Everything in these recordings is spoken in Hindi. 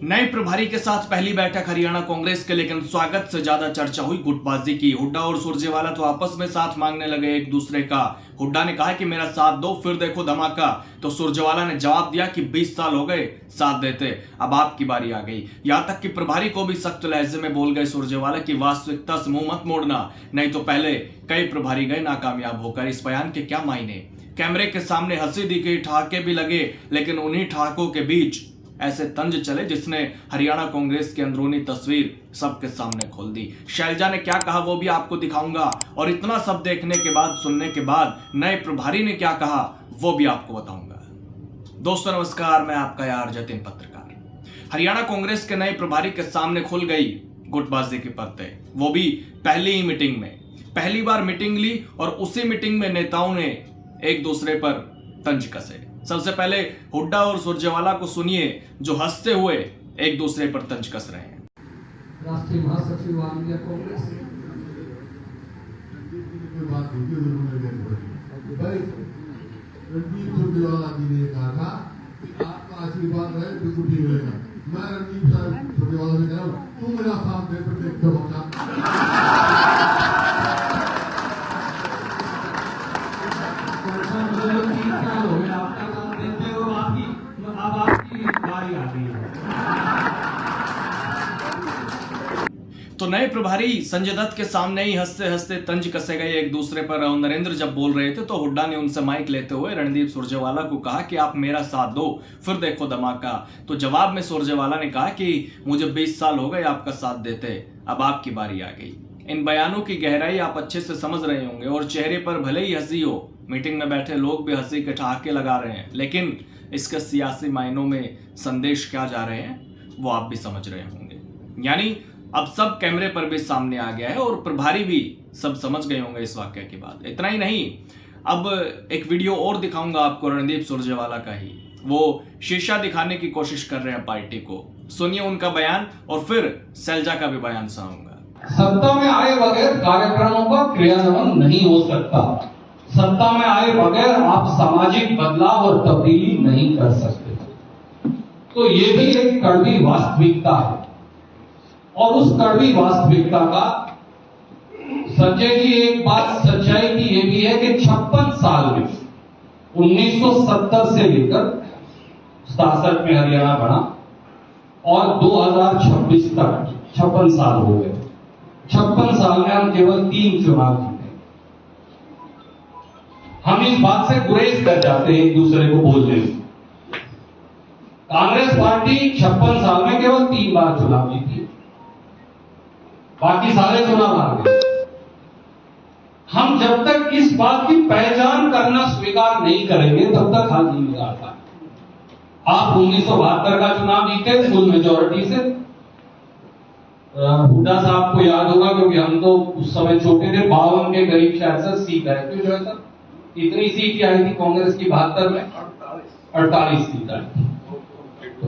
नए प्रभारी के साथ पहली बैठक हरियाणा कांग्रेस के, लेकिन स्वागत से ज्यादा चर्चा हुई गुटबाजी की। हुड्डा और सुरजेवाला तो आपस में साथ मांगने लगे एक दूसरे का। हुड्डा ने कहा कि मेरा साथ दो फिर देखो धमाका, तो सुरजेवाला ने जवाब दिया कि 20 साल हो गए साथ देते, अब आपकी बारी आ गई। यहां तक कि प्रभारी को भी सख्त लहजे में बोल गए सुरजेवाला की वास्तविकता से मुंह मत मोड़ना, नहीं तो पहले कई प्रभारी गए नाकामयाब होकर। इस बयान के क्या मायने? कैमरे के सामने हंसी दिखी, ठहाके भी लगे, लेकिन उन्हीं ठहाकों के बीच ऐसे तंज चले जिसने हरियाणा कांग्रेस की अंदरूनी तस्वीर सबके सामने खोल दी। शैलजा ने क्या कहा वो भी आपको दिखाऊंगा, और इतना सब देखने के बाद, सुनने के बाद नए प्रभारी ने क्या कहा वो भी आपको बताऊंगा। दोस्तों नमस्कार, मैं आपका यार जतिन पत्रकार। हरियाणा कांग्रेस के नए प्रभारी के सामने खुल गई गुटबाजी की परतें, वो भी पहली ही मीटिंग में। पहली बार मीटिंग ली और उसी मीटिंग में नेताओं ने एक दूसरे पर तंज कसे। सबसे पहले हुड्डा और सुरजेवाला को सुनिए, जो हंसते हुए एक दूसरे पर तंज कस रहे हैं। राष्ट्रीय महासचिव ऑल इंडिया कांग्रेस रणदीप सुरजेवाला जी ने कहा था कि आपका आशीर्वाद रहे तो कुछ ही मिलेगा। मैं रणदीप साहब सुरजेवाला से कह रहा हूँ, तू मेरा साथ दे पर देख तो नए प्रभारी संजय दत्त के सामने ही हंसते हंसते तंज कसे गए एक दूसरे पर। और नरेंद्र जब बोल रहे थे तो हुड्डा ने उनसे माइक लेते हुए रणदीप सुरजेवाला को कहा कि आप मेरा साथ दो फिर देखो धमाका। तो जवाब में सुरजेवाला ने कहा कि मुझे 20 साल हो गए आपका साथ देते, अब आपकी बारी आ गई। इन बयानों की गहराई आप अच्छे से समझ रहे होंगे, और चेहरे पर भले ही हंसी हो, मीटिंग में बैठे लोग भी हंसी के ठहाके लगा रहे हैं, लेकिन इसके सियासी मायनों में संदेश क्या जा रहे हैं वो आप भी समझ रहे होंगे। यानी अब सब कैमरे पर भी सामने आ गया है और प्रभारी भी सब समझ गए होंगे इस वाक्य की बात। इतना ही नहीं, अब एक वीडियो और दिखाऊंगा आपको रणदीप सुरजेवाला का ही। वो शीशा दिखाने की कोशिश कर रहे हैं पार्टी को। सुनिए उनका बयान और फिर शैलजा का भी बयान सुनाऊंगा। सत्ता में आए बगैर कार्यक्रमों का क्रियान्वयन नहीं हो सकता। सत्ता में आए बगैर आप सामाजिक बदलाव और तब्दीली नहीं कर सकते। तो ये भी एक कड़वी वास्तविकता है, और उस कड़वी वास्तविकता का संजय जी एक बात सच्चाई की यह भी है कि 56 साल में 1970 से लेकर 67 में हरियाणा बना और 2026 तक 56 साल हो गए। 56 साल में हम केवल 3 चुनाव जीते। हम इस बात से गुरेज कर जाते हैं एक दूसरे को बोलने से। कांग्रेस पार्टी 56 साल में केवल 3 बार चुनाव जीती, बाकी सारे चुनाव हार गए। हम जब तक इस बात की पहचान करना स्वीकार नहीं करेंगे तब तक हाल नहीं निकालता। आप 1972 का चुनाव जीते फुल मेजोरिटी से। हुड्डा साहब को याद होगा क्योंकि हम तो उस समय छोटे थे, 52 के करीब शायद से सीट आई थी। जो है सर इतनी सीट आई थी कांग्रेस की 72 में 48 सीट आई थी।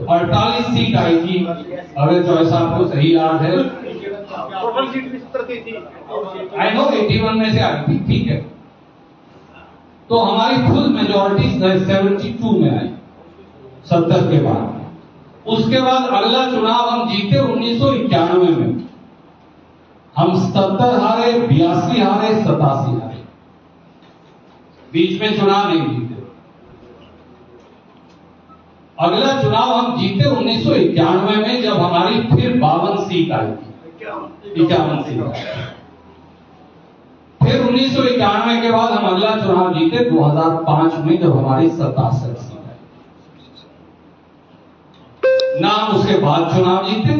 48 सीट आई थी। अगर जो है आपको सही याद है, टोटल सीट भी 70 थी। आई नो 81 में से आई थी, ठीक है। तो हमारी फुल मेजोरिटी 72 में आई 70 के बाद। उसके बाद अगला चुनाव हम जीते 1991 में। हम 70 हारे, 82 हारे, 87 हारे, बीच में चुनाव नहीं जीते। अगला चुनाव हम जीते 1991 में, जब हमारी फिर 52 सीट आई थी, 51 सीट। फिर 1991 के बाद हम अगला चुनाव जीते 2005 में, जब हमारी 67 सीट आई। ना उसके बाद चुनाव जीते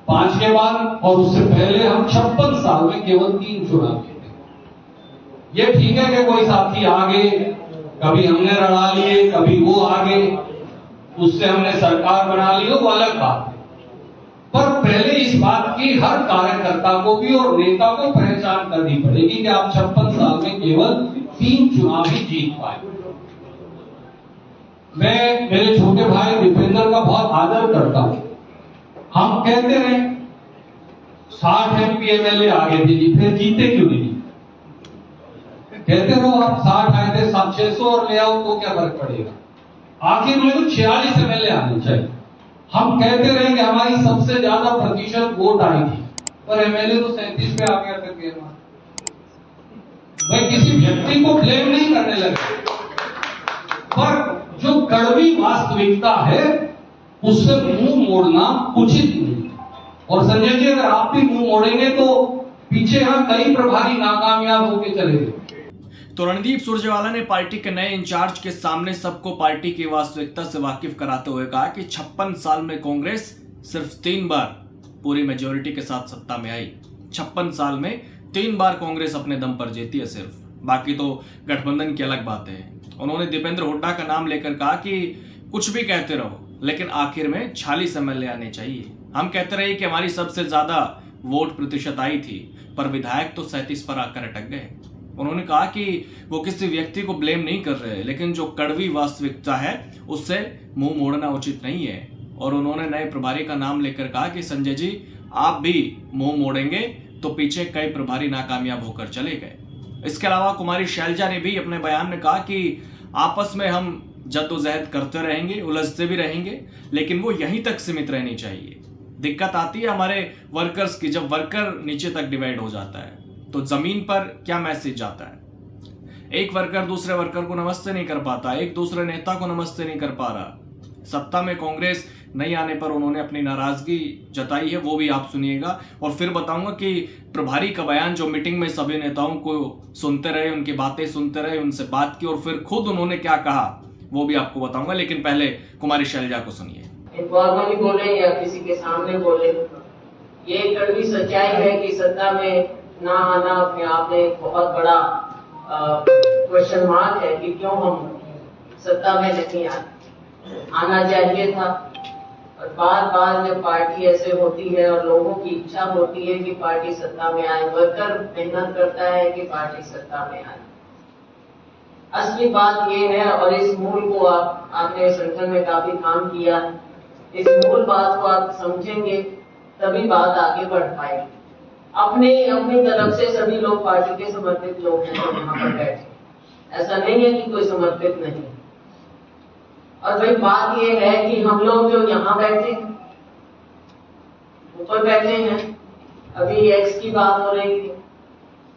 5 के बाद, और उससे पहले हम 56 साल में केवल 3 चुनाव जीते। ये ठीक है कि कोई साथी आगे, कभी हमने लड़ा लिए, कभी वो आगे, उससे हमने सरकार बना ली, वो अलग बात है। पर पहले इस बात की हर कार्यकर्ता को भी और नेता को पहचान करनी पड़ेगी कि आप 56 साल में केवल 3 चुनाव ही जीत पाए। मैं मेरे छोटे भाई दीपेंद्र का बहुत आदर करता हूं। हम कहते रहे 60 एमपी एमएलए आगे थे जी, फिर जीते क्यों नहीं? कहते रहो आप 60 आए थे, 600 और ले आओ तो क्या फर्क पड़ेगा? आखिर में तो 46 एमएलए आने चाहिए। हम कहते रहे कि हमारी सबसे ज्यादा प्रतिशत वोट आई थी, पर एमएलए तो 37 पे आ गया करके। मैं किसी व्यक्ति को ब्लेम नहीं करने लगे, पर जो कड़वी वास्तविकता है उससे मुंह मोड़ना उचित नहीं। और संजय जी, अगर आप भी मुंह मोड़ेंगे तो पीछे हम कई प्रभारी नाकामयाब होकर चले गए। तो रणदीप सुरजेवाला ने पार्टी के नए इंचार्ज के सामने सबको पार्टी की वास्तविकता से वाकिफ कराते हुए कहा कि 56 साल में कांग्रेस सिर्फ 3 बार पूरी मेजोरिटी के साथ सत्ता में आई। 56 साल में 3 बार कांग्रेस अपने दम पर जीती है सिर्फ, बाकी तो गठबंधन की अलग बातें हैं। उन्होंने दीपेंद्र हुड्डा का नाम लेकर कहा कि कुछ भी कहते रहो, लेकिन आखिर में 46 एमएलए आने चाहिए। हम कहते रहे कि हमारी सबसे ज्यादा वोट प्रतिशत आई थी, पर विधायक तो 37 पर आकर अटक गए। उन्होंने कहा कि वो किसी व्यक्ति को ब्लेम नहीं कर रहे, लेकिन जो कड़वी वास्तविकता है उससे मुंह मोड़ना उचित नहीं है। और उन्होंने नए प्रभारी का नाम लेकर कहा कि संजय जी, आप भी मुंह मोड़ेंगे तो पीछे कई प्रभारी नाकामयाब होकर चले गए। इसके अलावा कुमारी शैलजा ने भी अपने बयान में कहा कि आपस में हम जद्दोजहद करते रहेंगे, उलझते भी रहेंगे, लेकिन वो यहीं तक सीमित रहनी चाहिए। दिक्कत आती है हमारे वर्कर्स की, जब वर्कर नीचे तक डिवाइड हो जाता है तो जमीन पर क्या मैसेज जाता है। एक वर्कर दूसरे वर्कर को नमस्ते नहीं कर पाता, एक दूसरे नेता को नमस्ते नहीं कर पा रहा। सत्ता में कांग्रेस नहीं आने पर उन्होंने अपनी नाराजगी जताई है, वो भी आप सुनिएगा। और फिर बताऊंगा कि प्रभारी का बयान जो मीटिंग में सभी नेताओं को सुनते रहे, उनकी बातें सुनते रहे, उनसे बात की और फिर खुद उन्होंने क्या कहा वो भी आपको बताऊंगा। लेकिन पहले कुमारी शैलजा को सुनिए। इनफॉर्मली बोले या किसी के सामने बोले, ये कड़वी सच्चाई है कि सत्ता में ना आना अपने आप में एक बहुत बड़ा क्वेश्चन मार्क है कि क्यों हम सत्ता में नहीं आना चाहिए था। और बार बार जब पार्टी ऐसे होती है और लोगों की इच्छा होती है कि पार्टी सत्ता में आए, वर्कर मेहनत करता है कि पार्टी सत्ता में आए। असली बात ये है, और इस मूल को आपने संगठन में काफी काम किया, इस मूल बात को आप समझेंगे तभी बात आगे बढ़ पाएगी। अपनी तरफ से सभी लोग पार्टी के समर्पित लोग हैं जो यहाँ पर बैठे, ऐसा नहीं है कि कोई समर्पित नहीं। और भाई बात ये है कि हम लोग जो यहाँ बैठे ऊपर बैठे हैं, अभी एक्स की बात हो रही थी,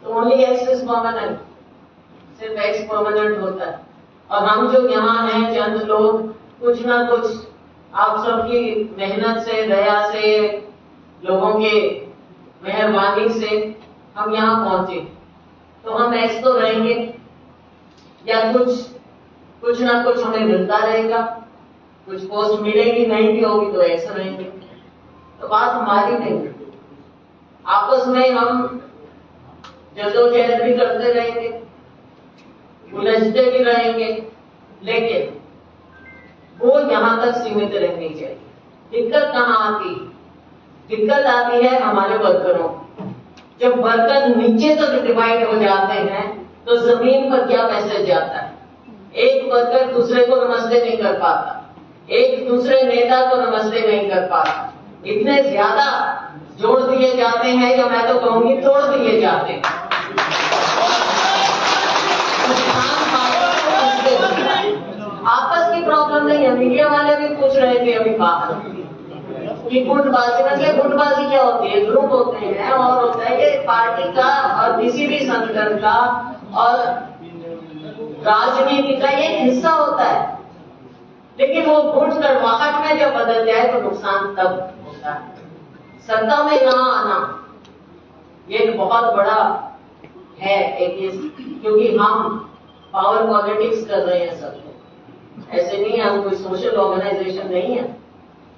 तो ओनली एक्स इज परमानेंट, सिर्फ एक्स परमानेंट होता है। और हम जो यहाँ हैं चंद लोग, कुछ ना कुछ आप सबकी मेहनत से, दया से, लोगों के मेहरबानी से हम यहाँ पहुंचे, तो हम एक्स तो रहेंगे या कुछ ना कुछ हमें मिलता रहेगा, कुछ पोस्ट मिलेगी, नहीं भी होगी तो एक्स रहेंगे। तो बात हमारी नहीं, आपस में हम जद्दोजहद भी करते रहेंगे, उलझते भी रहेंगे, लेकिन वो यहाँ तक सीमित रहनी चाहिए। दिक्कत कहाँ आती? दिक्कत आती है हमारे वर्करों। जब वर्कर नीचे तक डिवाइड हो जाते हैं तो जमीन पर क्या मैसेज जाता है? एक वर्कर दूसरे को नमस्ते नहीं कर पाता, एक दूसरे नेता को नमस्ते नहीं कर पाता। इतने ज्यादा जोड़ दिए जाते हैं, या मैं तो कहूंगी तोड़ दिए जाते हैं। आपस की प्रॉब्लम नहीं है। मीडिया वाले भी पूछ रहे थे अभी बाहर कि गुटबाजी, मतलब गुटबाजी क्या होती है? ग्रुप होते हैं और होता है कि पार्टी का और किसी भी संगठन का और राजनीति का ये हिस्सा होता है, लेकिन वो गुट कड़वाहट में जब बदल जाए तो नुकसान तब होता है। सत्ता में ना आना ये बहुत बड़ा है एक, क्योंकि हम पावर पॉलिटिक्स कर रहे हैं सब लोग, ऐसे नहीं है, हम कोई सोशल ऑर्गेनाइजेशन नहीं है,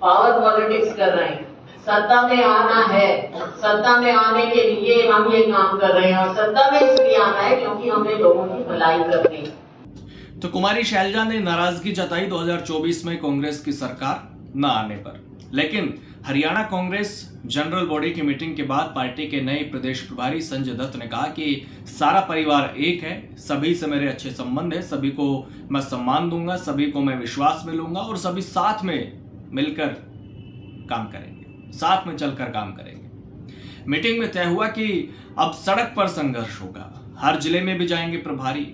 पावर पॉलिटिक्स कर रहे हैं। सत्ता में आना है, सत्ता में आने के लिए हम ये काम कर रहे हैं, और सत्ता में इसलिए आना है क्योंकि हमें लोगों की भलाई करनी है। तो कुमारी शैलजा ने नाराजगी जताई 2024 में कांग्रेस की सरकार न आने पर, लेकिन हरियाणा कांग्रेस जनरल बॉडी की मीटिंग के बाद पार्टी के नए प्रदेश प्रभारी संजय दत्त ने कहा कि सारा परिवार एक है, सभी से मेरे अच्छे संबंध है, सभी को मैं सम्मान दूंगा, सभी को मैं विश्वास में लूंगा और सभी साथ में मिलकर काम करेंगे, साथ में चलकर काम करेंगे। मीटिंग में तय हुआ कि अब सड़क पर संघर्ष होगा, हर जिले में भी जाएंगे प्रभारी,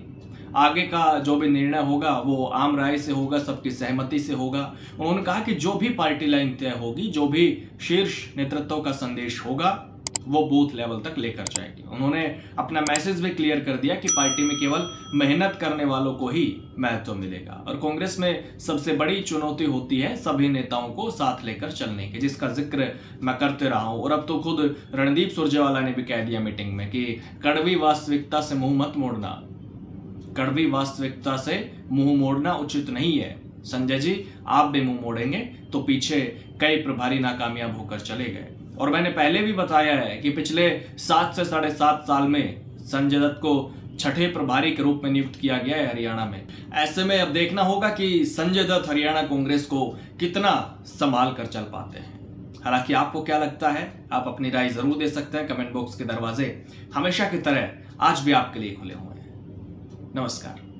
आगे का जो भी निर्णय होगा वो आम राय से होगा, सबकी सहमति से होगा। उन्होंने कहा कि जो भी पार्टी लाइन तय होगी, जो भी शीर्ष नेतृत्व का संदेश होगा, वो बूथ लेवल तक लेकर जाएगी। उन्होंने अपना मैसेज भी क्लियर कर दिया कि पार्टी में केवल मेहनत करने वालों को ही महत्व मिलेगा और कांग्रेस में सबसे बड़ी चुनौती होती है सभी नेताओं को साथ लेकर चलने की, जिसका जिक्र मैं करते रहा हूं। और अब तो खुद रणदीप सुरजेवाला ने भी कह दिया मीटिंग में कि कड़वी वास्तविकता से मुंह मत मोड़ना, कड़वी वास्तविकता से मुंह मोड़ना उचित नहीं है। संजय जी, आप भी मुंह मोड़ेंगे तो पीछे कई प्रभारी नाकामयाब होकर चले गए। और मैंने पहले भी बताया है कि पिछले 7 से 7.5 साल में संजय दत्त को छठे प्रभारी के रूप में नियुक्त किया गया है हरियाणा में। ऐसे में अब देखना होगा कि संजय दत्त हरियाणा कांग्रेस को कितना संभाल कर चल पाते हैं। हालांकि आपको क्या लगता है, आप अपनी राय जरूर दे सकते हैं। कमेंट बॉक्स के दरवाजे हमेशा की तरह आज भी आपके लिए खुले हुए हैं। नमस्कार।